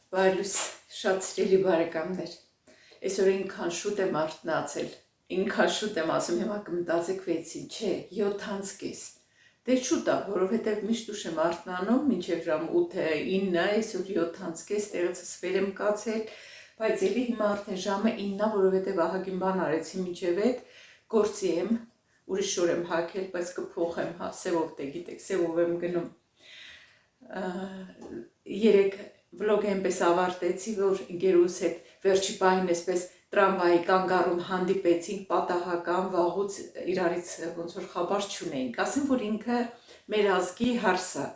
Բարլուս շատ սիրելի բարեկամներ, այսօր ինքան շուտ եմ արթնացել, ինքան շուտ եմ ասում, հիմա կմտածեք 6-ին, չէ, 7:30, դե շուտ է, որովհետև միշտ ուշ եմ արթնանում, մինչև ժամ 8-9, այսօր 7:30, տեղեցս վեր եմ կացել, բայց էլի հիմա արդեն ժամը 9-ա, որովհետև ահագին բան արեցի մինչև այդ, գործի եմ, ուրիշ շոր եմ հագել, բայց կփոխեմ, հա, սևով դե գիտեք, սևով եմ գնում, երեք վլոգը այնպես ավարտեցի, որ ընկերուս հետ վերջի պահին այսպես տրամվայի կանգառում հանդիպեցինք պատահական վաղուց իրարից ոնց որ խաբար չունեինք, ասեմ, որ ինքը մեր ազգի հարսա,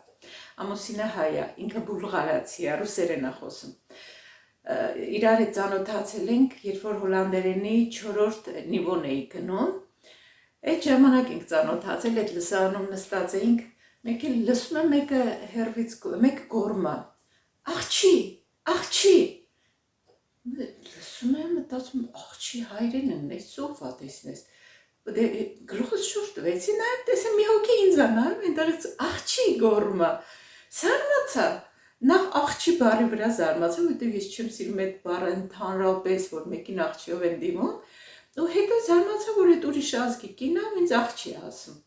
ամուսինը հայ է, ինքը բուլղարացի է, ռուսերեն է խոսում, իրար հետ ծանոթացել ենք, երբ որ հոլանդերենի 4-րդ նիվոն էի գնում, այդ ժամանակ ենք ծանոթացել, այդ լսարանում նստած էինք, մեկ էլ լսում եմ մեկը հեռվից, մեկը գոռում է, աղջի, լսում եմ, մտածում, աղջի հայրենն է, սովա տեսնես, գլուխս շուր տվեցի, նայեմ տեսեմ մի հոգի ինձ է նայում, այնտեղից աղջի գոռում է, զարմացա, նախ աղջի բառի վրա զարմացա, որտեղ ես չեմ սիրում այդ բառը ընդհանրապես, որ մեկին աղջիով են դիմում, ու հետո զարմացա, որ այդ ուրիշ ազգի կինը ինձ աղջի է ասում։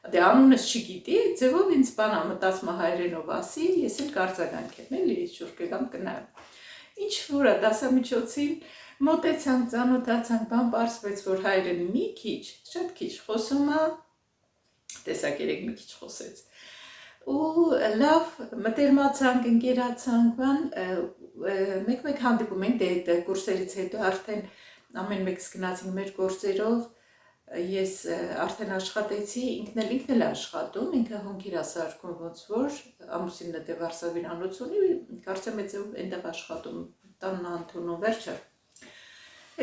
Դե անունս չգիտի, այդ ձևով ինձ բան մտածում հայրենով ասի, ես էլ կարձագանք եմ, էլի շուր կգամ կնայեմ։ Ինչ որ է դասամիջոցին մոտեցանք, ծանոթացանք, բան պարզվեց, որ հայրենը մի քիչ, շատ քիչ խոսում է, տեսակ երեք մի քիչ խոսեց։ Ու լավ մտերմացանք, ընկերացանք, բան, մեկ-մեկ հանդիպում ենք, դե կուրսերից հետո արդեն ամեն մեկս գնացինք մեր գործերով, ես արդեն աշխատեցի, ինքն էլ աշխատում, ինքը հոնքիր ասարկում ոնց որ, ամուսինը դե Վարշավիրանոց ունի, կարծեմ այնտեղ աշխատում, տանն Անտոնով վերջը։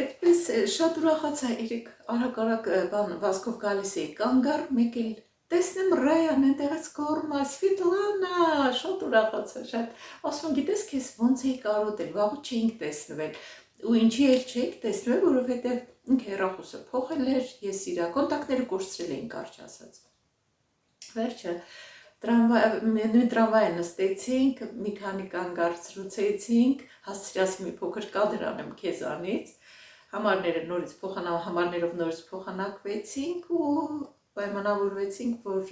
Այդպես շատ ուրախացա, երեք արագ բան վազքով գալիս էի կանգառ, մեկ էլ տեսնեմ Ռայան այնտեղից գոռում է, Սվետլանա, շատ ուրախացա, շատ, ասում գիտես քեզ ոնց էի կարոտել, վաղուց չէինք տեսնվել, ու ինչի էլ չէինք տեսնվել, որովհետև ինքը հեռախոսը փոխել էր, ես իրա կոնտակտները կորցրել էին կարճ ասած։ Վերջը նույն տրամվայը նստեցինք, մի քանի կանգառ զրուցեցինք, հասցրեցի մի փոքր կադր անեմ քեզանից, համարներով նորից փոխանակվեցինք ու պայմանավորվեցինք, որ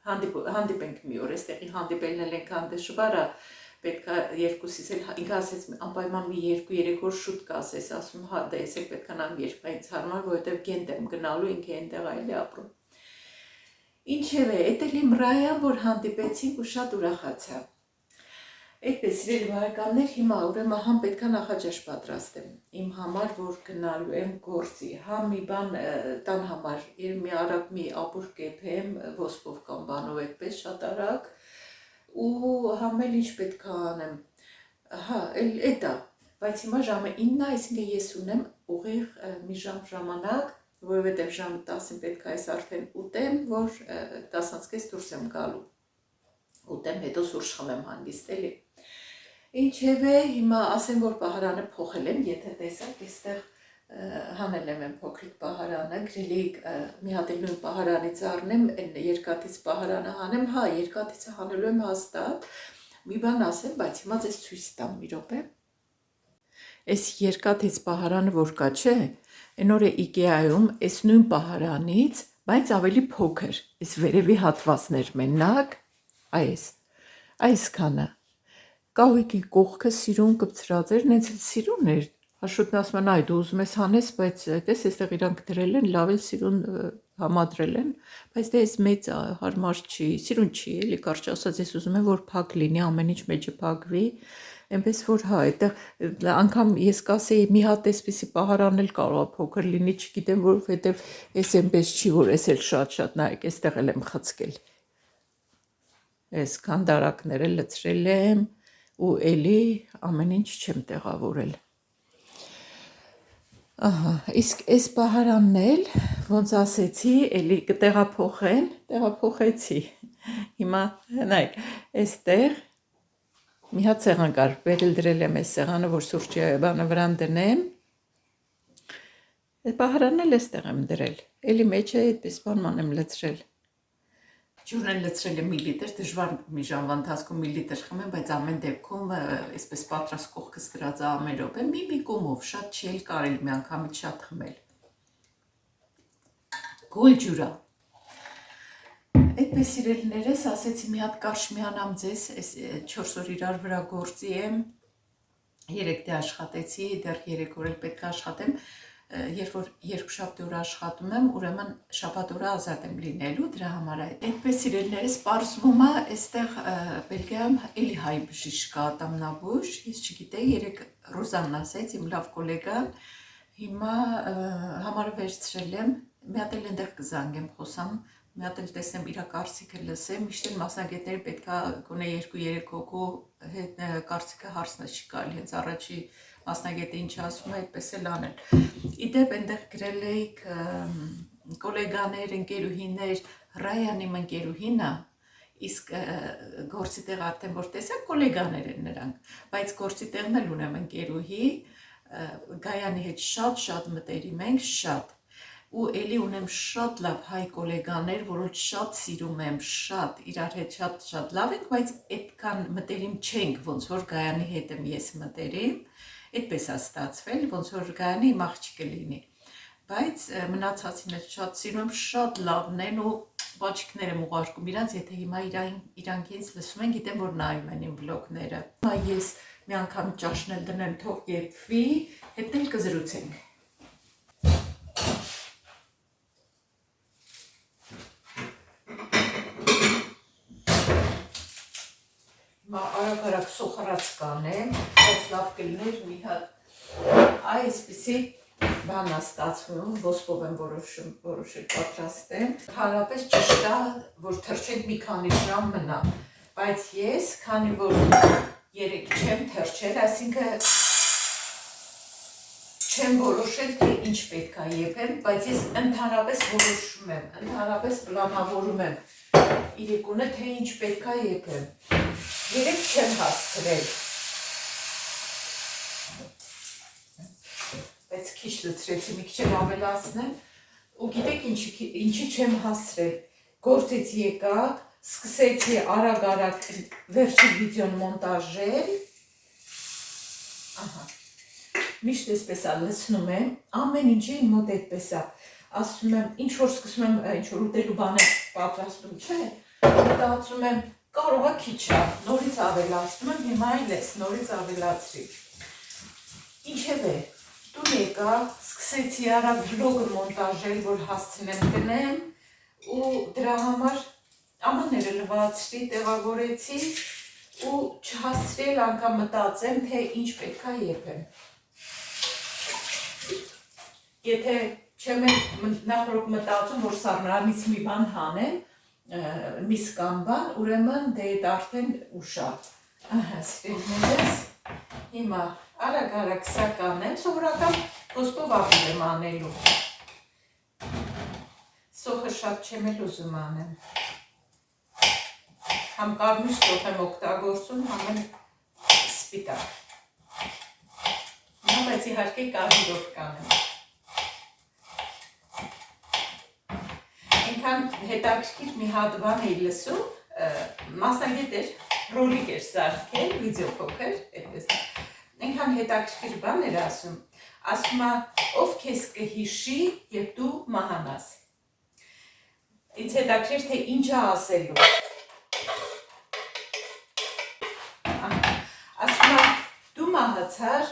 հանդիպենք մի օր, այստեղի հանդիպելն էլ ենք դժվար է, պետք է երկուսից էլ, ինքը ասեց անպայման մի 2-3 օր շուտ կասես, ասում հա դա ես էլ պետք է նայեմ երբ ինձ հարմար, որովհետև գենտ եմ գնալու, ինքը այնտեղ այլ է ապրում։ Ինչևէ, էդ էլ իմ Ռայան, որ հանդիպեցինք ու շատ ուրախացա։ Այդպես սիրելի բարեկամներ, հիմա ուրեմն համ պետք է նախաճաշ պատրաստեմ իմ համար, որ գնալու եմ գործի, համ մի բան տան համար, մի արագ մի ապուր կեփեմ, ոսկով կամ բանով այդպես շատ արագ ու համ էլ ինչ պետք է անեմ, հա, էլ էդ է, բայց հիմա ժամը 9-ը, այսինքն ես ունեմ ուղիղ մի ժամ ժամանակ, որովհետև ժամը 10-ին պետք է այս արդեն ուտեմ, որ 10:30 դուրս եմ գալու, ուտեմ, հետո սուրճ խմեմ հանգիստ էլի, ինչևէ հիմա ասեմ, որ պահարանը փոխել եմ, եթե տեսակ, այստեղ հանել եմ են փոքրիկ պահարանը, գրելի մի հատ էլ նույն պահարանից առնեմ, երկաթից պահարանը հանեմ, հա, երկաթիցը հանելու եմ հաստատ, մի բան ասեմ, բայց հիմա ձեզ ցույց տամ մի րոպե։ Այս երկաթից պահարանը որ կա, չէ, այն օրը IKEA-ում այս նույն պահարանից, բայց ավելի փոքր, այս վերևի հատվածներ մենակ, այսքանը, կահույքի կողքը սիրուն կպցրած էր, նենց էլ սիրուն էր, Հաշոտն ասում են, այ դու ուզում ես հանես, բայց տես այստեղ իրանք դրել են, լավ էլ սիրուն համադրել են, բայց դե այս մեծ հարմար չի, սիրուն չի, էլի կարճ ասած ես ուզում եմ, որ փակ լինի, ամեն ինչ մեջը փակվի, այնպես որ հա, այդտեղ անգամ ես կասեի մի հատ այսպիսի պահարան էլ կարող է փոքր լինի, չգիտեմ, որովհետև այս այնպես չի, որ ես էլ շատ նայեք, այստեղ էլ եմ խցկել։ Այս քանդարակները լցրել եմ ու էլի ամեն ինչ չեմ տեղավորել։ Ահա, իսկ այս պահարանն էլ, ոնց ասեցի, էլի կտեղափոխեմ, տեղափոխեցի, հիմա նայք, այստեղ մի հատ սեղան կար, վերել դրել եմ այս սեղանը, որ սուրճի բանը վրան դնեմ, պահարանն էլ այստեղ եմ դրել, էլի մեջը այդպես բանման եմ լցրել, ջուրն են լցրել եմ մի լիտր, դժվար մի ժամվա ընթացքում մի լիտր խմեմ, բայց ամեն դեպքում այսպես պատրաստ կողքս դրած ամեն րոպե մի կոմով, շատ չի էլ կարելի միանգամից շատ խմել։ Գոլ ջուրա։ Այդպես սիրելիներս, ասեցի մի հատ կարճ միանամ ձեզ, 4 օր իրար վրա գործի եմ, 3 դե աշխատեցի, դեռ 3 օր էլ պետք է աշխատեմ, երբ որ երկուշաբթի օր աշխատում եմ, ուրեմն շաբաթ օրը ազատ եմ լինելու, դրա համար այդպես սիրելիներս պարզվում է, այստեղ Բելգիայում էլի հայ բժիշկ կա, ատամնաբույժ, ես չգիտեի, երեկ Ռոզանն ասեց, իմ լավ գոլեգան, հիմա համարը վերցրել եմ, մի հատ էլ այնտեղ կզանգեմ խոսամ, մի հատ էլ տեսնեմ իր կարծիքը լսեմ, միշտ էլ մասնագետները պետք է գոնե 2-3 հոգու հետ կարծիքը հարցնել չի կարելի, հենց առաջի մասնագետը ինչ ասում է, այդպես էլ անել։ Իդեպ այնտեղ գրել էիք գոլեգաներ, ընկերուհիներ, Ռայան իմ ընկերուհին է, իսկ գործի տեղ արդեն որ տեսակ գոլեգաներ են նրանք, բայց գործի տեղն էլ ունեմ ընկերուհի, Գայանի հետ շատ մտերիմ ենք, շատ ու էլի ունեմ շատ լավ հայ գոլեգաներ, որոնց շատ սիրում եմ, շատ, իրար հետ շատ լավ ենք, բայց այդքան մտերիմ չենք, ոնց որ Գայանի հետ եմ ես մտերիմ, այդպես է ստացվել, ոնց որ Գայանի իմ աղջիկը լինի, բայց մնացածին էլ շատ սիրում եմ, շատ լավն են ու բաճիկներ եմ ուղարկում իրանց, եթե հիմա իրանք ինձ լսում են, գիտեմ, որ նայում են իմ վլոգները։ Հիմա ես մի անգամ ճաշն էլ դնեմ, թող երբվի, հետն էլ կզրուցենք։ Արագ սոխարած կանեմ, այս լավ կլներ մի հատ այսպիսի բան է ստացվում, ոսպով եմ որոշել պատրաստեմ, հարապես ճիշտ է, որ թրջենք մի քանի ժամ մնա, բայց ես, քանի որ 3 չեմ թրջել, այսինքն չեմ որոշել, թե ինչ պետք է եփեմ, բայց ես ընդհանրապես որոշում եմ, ընդհանրապես պլանավորում եմ իրիկունը, թե ինչ պետք է եփեմ։ 3 չեմ հասցրել, բայց քիչ լցրեցի, մի քիչ էլ ավելացնեմ, ու գիտեք ինչի չեմ հասցրել, գործից եկա, սկսեցի արագ վերջին վիդեոն մոնտաժել, միշտ էսպես է լցնում եմ, ամեն ինչը իմ մոտ էդպես է, ասում եմ, ինչ որ սկսում եմ, ինչ որ ուտելու բաներ պատրաստում չէ, մտածում եմ, կարող է քիչ է, նորից ավելացնում եմ, հիմա այլ ես, նորից ավելացրի։ Ինչևէ, տուն եկա, սկսեցի արագ վլոգը մոնտաժել, որ հասցնեմ գնեմ ու դրա համար ամանները լվացրի, տեղավորեցի ու չհասցրել անգամ մտածեմ, թե ինչ պետք է եփեմ։ Եթե չեմ նախորդ մտածում, որ սառնարանից մի բան հանեմ, միս կամ բան, ուրեմն դե այդ արդեն ուշ է։ Սիրելիներս, հիմա արագ սա կանեմ, սովորական ոսպով ապուր եմ անելու։ Սոխը շատ չեմ էլ ուզում անեմ։ Համ կարմիր սոխ եմ օգտագործում, համ էլ սպիտակ։ Հիմա բայց իհարկե կարմիրով կանեմ։ Այնքան հետաքրքիր մի հատ բան էի լսում, մասնագետ էր, ռոլիկ էր սարքել, վիդեո փոքր, այդպես։ Այնքան հետաքրքիր բան էր ասում է, ով քեզ կհիշի, երբ դու մահանաս։ Ինձ հետաքրքիր, թե ինչ է ասելու։ Ասում է, դու մահացար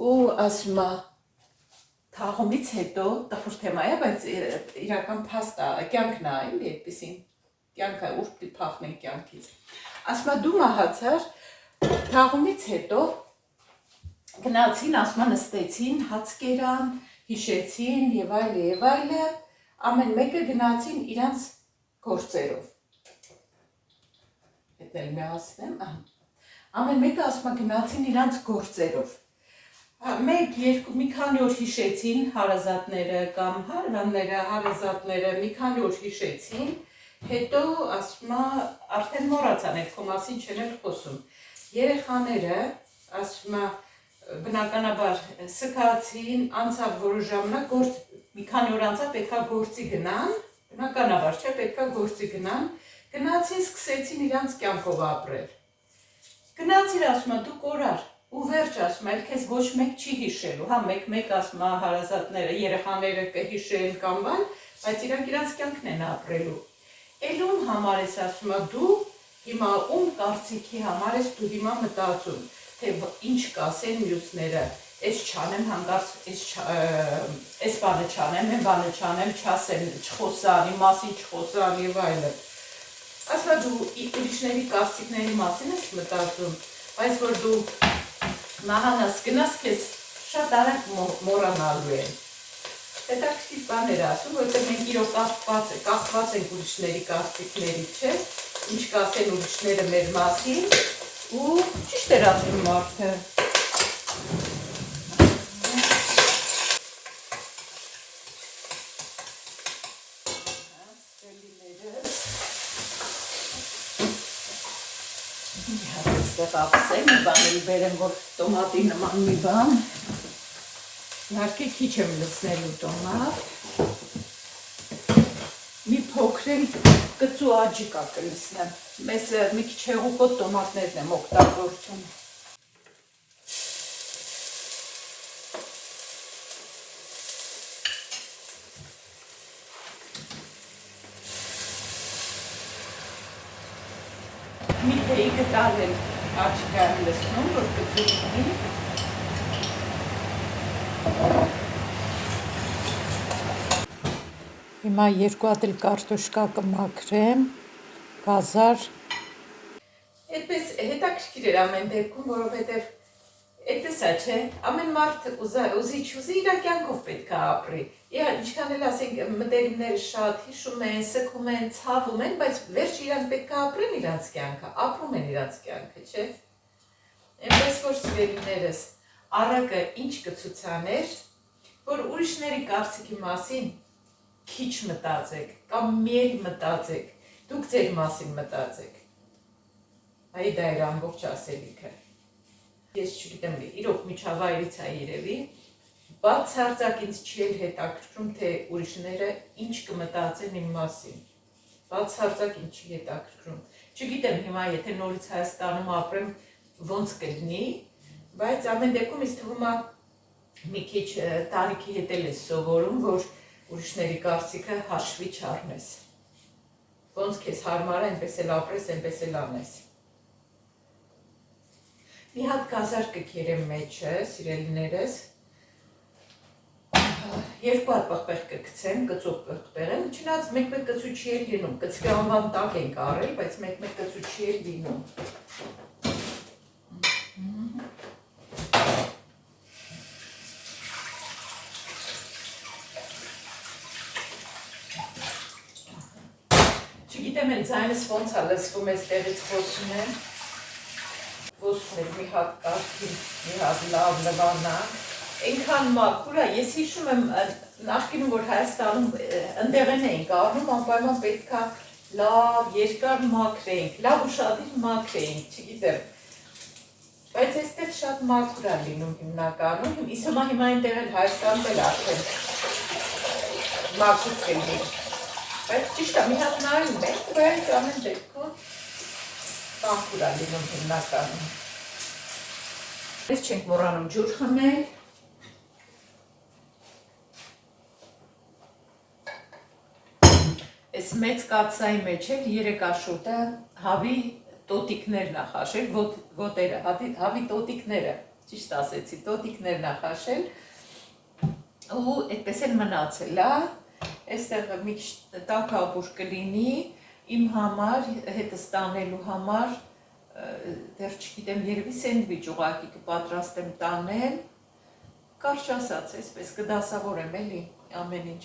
ու ասում է, թաղումից հետո, տխուր թեմա է, բայց իրական փաստ է, կյանքն է, էլի այդպեսին, կյանքը ուր պիտի փախնենք կյանքից։ Ասում է, դու մահացար, թաղումից հետո գնացին, ասում է, նստեցին, հաց կերան, հիշեցին եւ այլը, ամեն մեկը գնացին իրանց գործերով։ Հետն էլ միացնեմ, ամեն մեկը ասում է, գնացին իրանց գործերով։ Մեկ, երկու, մի քանի օր հիշեցին հարազատները կամ հարևանները, հարազատները մի քանի օր հիշեցին, հետո ասում է, արդեն մոռացան այդ քո մասին չեն էլ խոսում։ Երեխաները, ասում է, բնականաբար սկացին, անցավ որոշ ժամանակ, մի քանի օր անցավ պետք է գործի գնան, Բնականաբար չէ, պետք է գործի գնան, գնացին սկսեցին իրանց կյանքով ապրել։ Գնացիր ասում է դու կորար ու վերջ ասում է, այլ քեզ ոչ մեկ չի հիշելու, հա մեկ ասում է հարազատները, երեխաները կհիշեն կամ բան, բայց իրանք իրանց կյանքն են ապրելու։ Էլ ում համար ես ասում է դու հիմա ում կարծիքի համար ես դու հիմա մտածում, թե ինչ կասեն մյուսները, ես չանեմ հանգարց, ես բանը չանեմ, եմ բանը չանեմ, չասեմ, չխոսան, իմ մասին չխոսան եւ այլն։ Ասում է դու ուրիշների կարծիքների մասին ես մտածում, բայց որ դու մահանաս գնաս քեզ շատ արագ մոռանալու են։ Հետաքրքիր բաներ ասում, որովհետև մենք իրոք կախված ենք ուրիշների կարծիքներից, չէ՞, ինչ կասեն ուրիշները մեր մասին, ու ճիշտ էր ասում մարդը։ Այստեղ ապսեմ, մի բան էլ բերեմ, որ տոմատի նման մի բան։ Իհարկե քիչ եմ լցնելու տոմատ, մի փոքր կծու աջիկա կլցնեմ, մեզ մի քիչ հեղուկոտ տոմատներն եմ օգտագործում։ Մի թեյ գտալ եմ աջիկա եմ լցնում, որ կծու լինի։ Հիմա 2 հատ էլ կարտոշկա կմաքրեմ, գազար։ Այդպես հետաքրքիր էր ամեն դեպքում, որովհետև այդպես է, չէ, ամեն մարդ ուզի չուզի իր կյանքով պետք է ապրի։ Ինչքան էլ ասենք մտերիմները շատ հիշում են, սգում են, ցավում են, բայց վերջ իրանք պետք է ապրեն իրանց կյանքը, ապրում են իրանց կյանքը, չէ։ Այնպես որ սիրելիներս, առակը ինչ կցուցաներ, որ ուրիշների կարծիքի մասին քիչ մտածեք կամ միայն մտածեք, դուք ձեր մասին մտածեք։ Այ դա էր ամբողջ ասելիքը։ Ես չգիտեմ, իրոք միջավայրից է երևի, բացարձակ ինձ չի էլ հետաքրքրում, թե ուրիշները ինչ կմտածեն իմ մասին։ Բացարձակ ինձ չի հետաքրքրում։ Չգիտեմ հիմա, եթե նորից Հայաստանում ապրեմ, ոնց կլինի, բայց ամեն դեպքում ինձ թվում է մի քիչ տարիքի հետ էլ ես սովորում, որ ուրիշների կարծիքը հաշվի չառնես։ Ոնց քեզ հարմար է, այնպես էլ ապրես, այնպես էլ անես։ Մի հատ գազար կքերեմ մեջը, սիրելիներս։ 2 հատ պղպեղ կգցեմ, կծով պղպեղ եմ, չնայած մեկ-մեկ կծու չի էլ լինում, կծվի անվան տակ ենք արել, բայց մեկ-մեկ կծու չի էլ լինում։ Չգիտեմ են ձայնս ոնց է լսվում ես տեղից խոսում եմ, ոսում էր մի հատ կարգին, մի հատ լավ լվանակ, ենքան մաքուր է, ես հիշում եմ նախկինում, որ Հայաստանում ընդեղեն էինք առնում, անպայման պետք է լավ, երկար մաքրեինք, լավ ուշադիր մաքրեինք, չգիտեմ, բայց այստեղ շատ մաքուր է լինում հիմնականում, հիմա այնտեղ էլ Հայաստանում էլ արդեն մաքուր կլինի, բայց ճիշտ է, մի հատ նայում ենք, բայց ամեն դեպքում մաքուր է լինում հիմնականում։ Ես չենք մոռանում ջուր խմել։ Այս մեծ կաթսայի մեջ էլ 3 աշոտը հավի տոտիկներն է խաշել, ոտերը, հավի տոտիկները, ճիշտ ասեցի, տոտիկներն է խաշել ու այդպես էլ մնացել է, այստեղ մի քիչ տաքաբուր կլինի իմ համար, հետս տանելու համար, դեռ չգիտեմ, երևի սենդվիչ ուղղակի կպատրաստեմ տանեմ, կարճ ասած, այսպես կդասավորեմ էլի ամեն ինչ։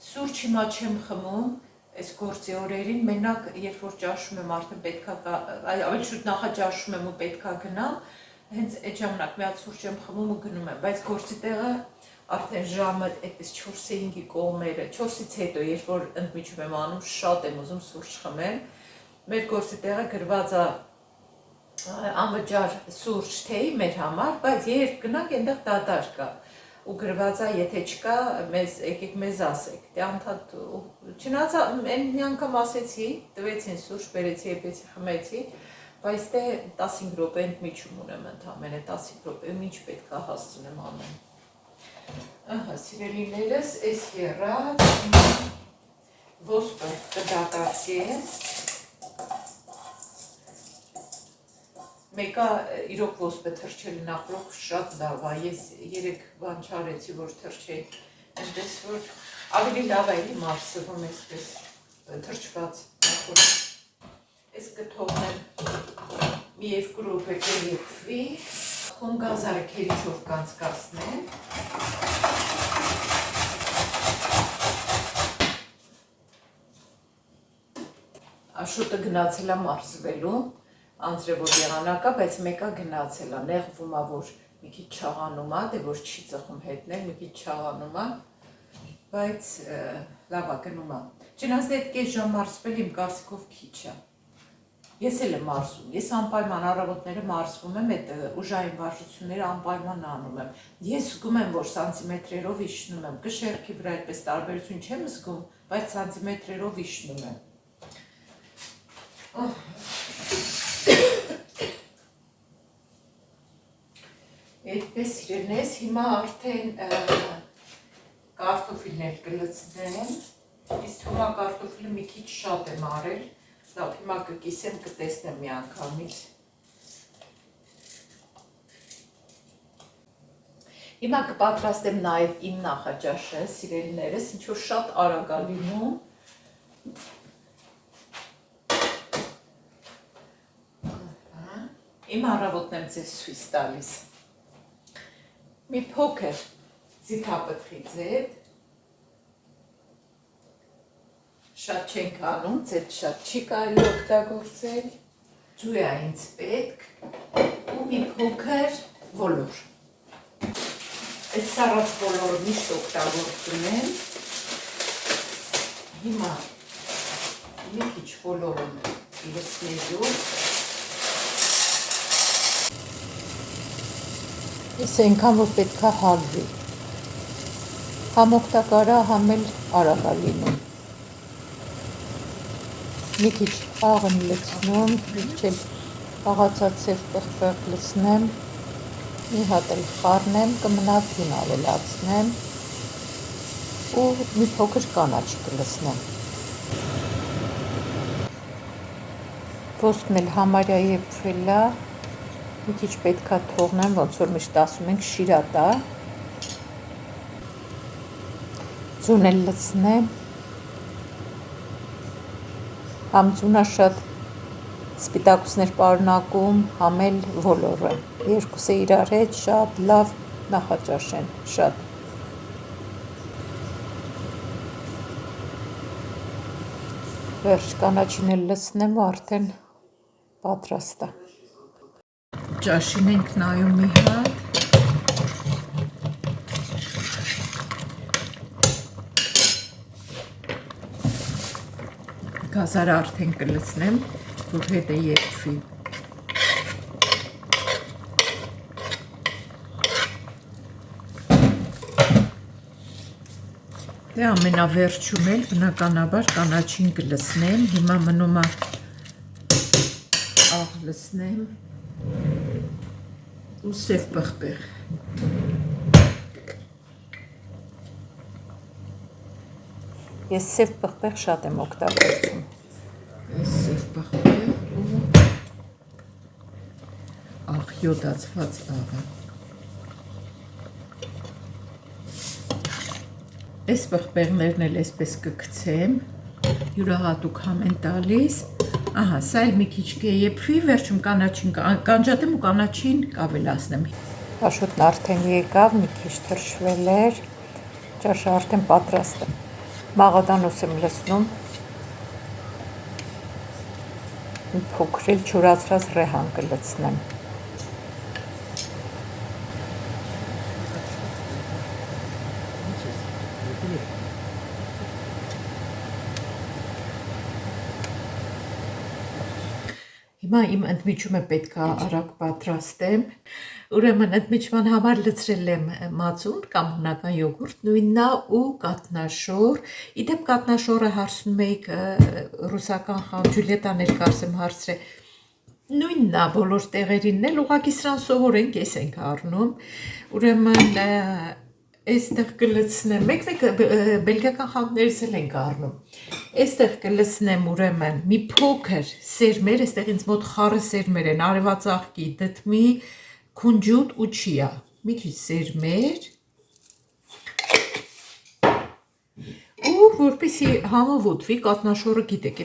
Սուրճ հիմա չեմ խմում, այս գործի օրերին, մենակ երբ որ ճաշում եմ արդեն պետքա, ավելի շուտ նախաճաշում եմ ու պետքա գնամ, հենց այդ ժամանակ մի հատ սուրճ եմ խմում ու գնում եմ, բայց գործի տեղը արդեն ժամը այդպես 4-5-ի կողմերը, 4-ից հետո, երբ որ ընդմիջում եմ անում, շատ եմ ուզում սուրճ խմել, մեր գործի տեղը գրված է անվճար սուրճ թեյ մեր համար, բայց երբ գնանք այնտեղ դատարկ կա, ու գրված է, եթե չկա, եկեք մեզ ասեք։ Դե անդադ չնայած այն մի անգամ ասեցի, տվեցին սուրճ, բերեցի, եփեցի, խմեցի, բայց դե 15 րոպե ընդմիջում ունեմ ընդամենը 15 րոպե, ինչ պետք է հասցնեմ անեմ։ Ահա, սիրելիներս, այս եղած ոսպը կդատարկեմ։ Մեկը իրոք ոսպը թրջել նախորդ շատ լավ է, ես 3 բան չարեցի, որ թրջեի, այնպես որ ավելի լավ է էլի մարսվում այսպես թրջված նախորդ։ Այս կթողնեմ մի 2 րոպե կերեքվի, խոմ գազարը քերիչով կանցկացնեմ։ Աշոտը գնացել է մարսվելու, անձրև որ եղանակա, բայց մեկը գնացել է, նեղվում է, որ մի քիչ չաղանում է, դե որ չի ծխում հետնել, մի քիչ չաղանում է, բայց լավ է գնում է։ Չնայած դե այդ կես ժամ մարսվել իմ կարծիքով քիչ է։ Ես էլ եմ մարսում, ես անպայման առավոտները մարսվում եմ, այդ ուժային վարժությունները անպայման անում եմ։ Ես զգում եմ, որ սանտիմետրերով իջնում եմ, կշեռքի վրա այդպես տարբերություն չեմ զգում, բայց սանտիմետրերով իջնում եմ։ Այդպես սիրելիներս, հիմա արդեն կարտոֆիլներ կլցնեմ, իսկ հիմա կարտոֆիլը մի քիչ շատ եմ արել, լավ, հիմա կկիսեմ, կտեսնեմ մի անգամից։ Հիմա կպատրաստեմ նաև իմ նախաճաշը, սիրելիներս, ինչ որ շատ արագ է լինում։ Իմ առավոտն եմ ձեզ ցույց տալիս։ Մի փոքր ձիթապտղի ձետ, շատ չենք անում, ձետ շատ չի կարելի օգտագործել, ջուր է ինձ պետք ու մի փոքր ոլոր։ Այս սառած ոլորը միշտ օգտագործում եմ։ Հիմա մի քիչ ոլորը լցնելու։ Ես այնքան, որ պետք է հալվի, համ օգտակար է, համ էլ արագ է լինում։ Մի քիչ աղն լցնում, մի քիչ էլ աղացացև պղպեղ լցնեմ, մի հատ էլ խառնեմ, կմնա թույն ավելացնեմ ու մի փոքր կանաչ կլցնեմ։ Ոսպն էլ համարյա եփվել է, մի քիչ պետք է թողնեմ, ոնց որ միշտ ասում ենք, շիրատա։ Ձուն էլ լցնեմ։ Համ ձունը շատ սպիտակուցներ պարունակում, համ էլ ոլորը։ Երկուսը իրար հետ շատ լավ նախաճաշ են, շատ։ Վերջ կանաչին էլ լցնեմ ու արդեն պատրաստ է։ Ճաշին ենք նայում մի հատ։ Գազարը արդեն կլցնեմ, որ հետը եփվի։ Դե ամենավերջում էլ բնականաբար կանաչին կլցնեմ, հիմա մնում է աղ լցնեմ ու սև պղպեղ։ Ես սև պղպեղ շատ եմ օգտագործում։ Այս սև պղպեղ ու աղ, յոդացված աղը։ Այս պղպեղներն էլ այսպես կգցեմ, յուրահատուկ համ են տալիս։ Ահա, սա էլ մի քիչ կեփվի, վերջում կանաչին կանջատեմ ու կանաչին կավելացնեմ։ Աշոտն արդեն եկավ, մի քիչ թրջվել էր, ճաշը արդեն պատրաստ է։ Մաղադանոց եմ լցնում, մի փոքր էլ չորացրած ռեհան կլցնեմ։ Հիմա իմ ընդմիջումը պետք է արագ պատրաստեմ։ Ուրեմն ընդմիջման համար լցրել եմ մածուն կամ հունական յոգուրտ, նույնն ու կատնաշոր։ Իդեպ կատնաշորը հարցնում էիք ռուսական խաղ ջուլետաներ կարծեմ հարցրել։ Նույնն է բոլոր տեղերինն էլ, ուղղակի սրան սովորենք, ես ենք առնում։ Ուրեմն այստեղ կլցնեմ, մեկ-մեկ բելգիական խաղներից էլ ենք առնում։ Այստեղ կլցնեմ ուրեմն մի փոքր սերմեր, այստեղ ինձ մոտ խառը սերմեր են, արևածաղկի, դդմի, քունջուտ ու չիա։ Մի քիչ սերմեր։ Ու որպեսի համով ուտվի, կատնաշորը գիտեք,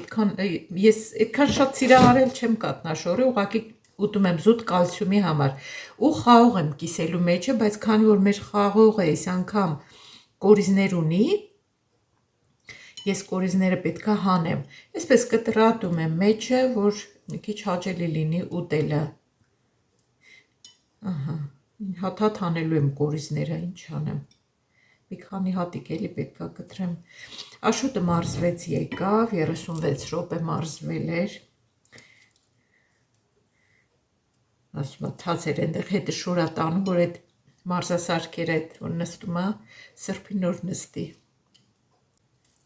ես այդքան շատ սիրահարել չեմ կատնաշորը, ուղղակի ուտում եմ զուտ կալցիումի համար ու խաղող եմ կիսելու մեջը, բայց քանի որ մեր խաղողը այս անգամ կորիզներ ունի, ես կորիզները պետքա հանեմ, այսպես կտրատում եմ մեջը, որ մի քիչ հաճելի լինի ուտելը։ Հատ-հատ հանելու եմ կորիզները, ինչ անեմ։ Մի քանի հատիկ էլի պետքա կտրեմ։ Աշոտը մարզվեց եկավ, 36 րոպե մարզվել էր։ Ասում է թացեր այնտեղ հետը շորա տանում, որ այդ մարզասարքերը այդ որ նստում է, սրբի նոր նստի։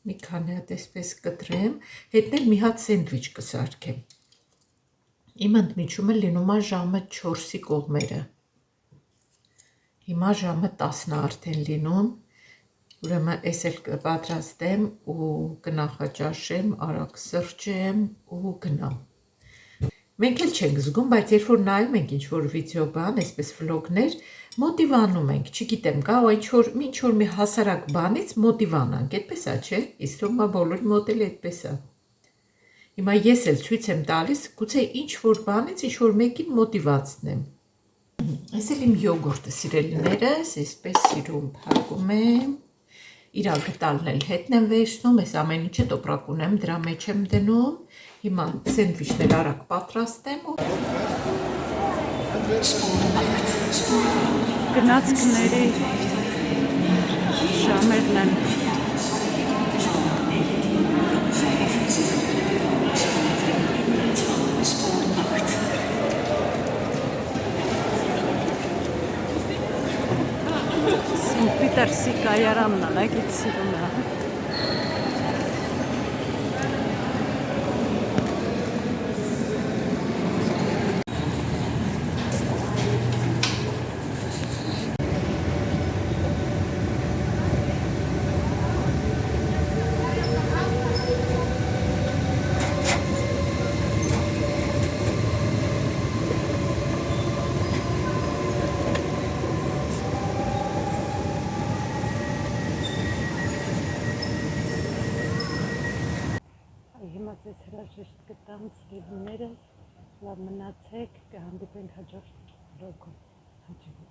Մի քանի հատ այսպես կտրեմ, հետն էլ մի հատ սենդվիչ կսարքեմ։ Իմ ընդմիջումը լինում է ժամը 4-ի կողմերը։ Հիմա ժամը 10-ն է արդեն լինում, ուրեմն ես էլ կպատրաստեմ ու կնախաճաշեմ, արագ սրճեմ ու գնամ։ Մենք էլ չենք զգում, բայց երբ որ նայում ենք ինչ-որ վիդեո բան, այսպես վլոգներ, մոտիվանում ենք, չգիտեմ, կա ինչ-որ մի հասարակ բանից մոտիվանանք, այդպես է, չէ՞, իսկ թվում է բոլորի մոտ էլ այդպես է։ Հիմա ես էլ ցույց եմ տալիս, գուցե ինչ-որ բանից ինչ-որ մեկին մոտիվացնեմ։ Այս էլ իմ յոգուրտը սիրելիներս, այսպես սիրում փակում եմ, իրա գտալն էլ հետն եմ վերցնում, այս ամեն ինչը տոպրակ ունեմ, դրա մեջ եմ դնում, հիմա սենդվիչն էլ արագ պատրաստեմ ու գնացքների ժամերն են Սինտ Պիտերսի կայարանն ալագից սիրում է։ Հիմա ձեզ հրաժեշտ կտամ սիրելիներս, լավ մնացեք, կհանդիպենք հաջորդ վլոգում։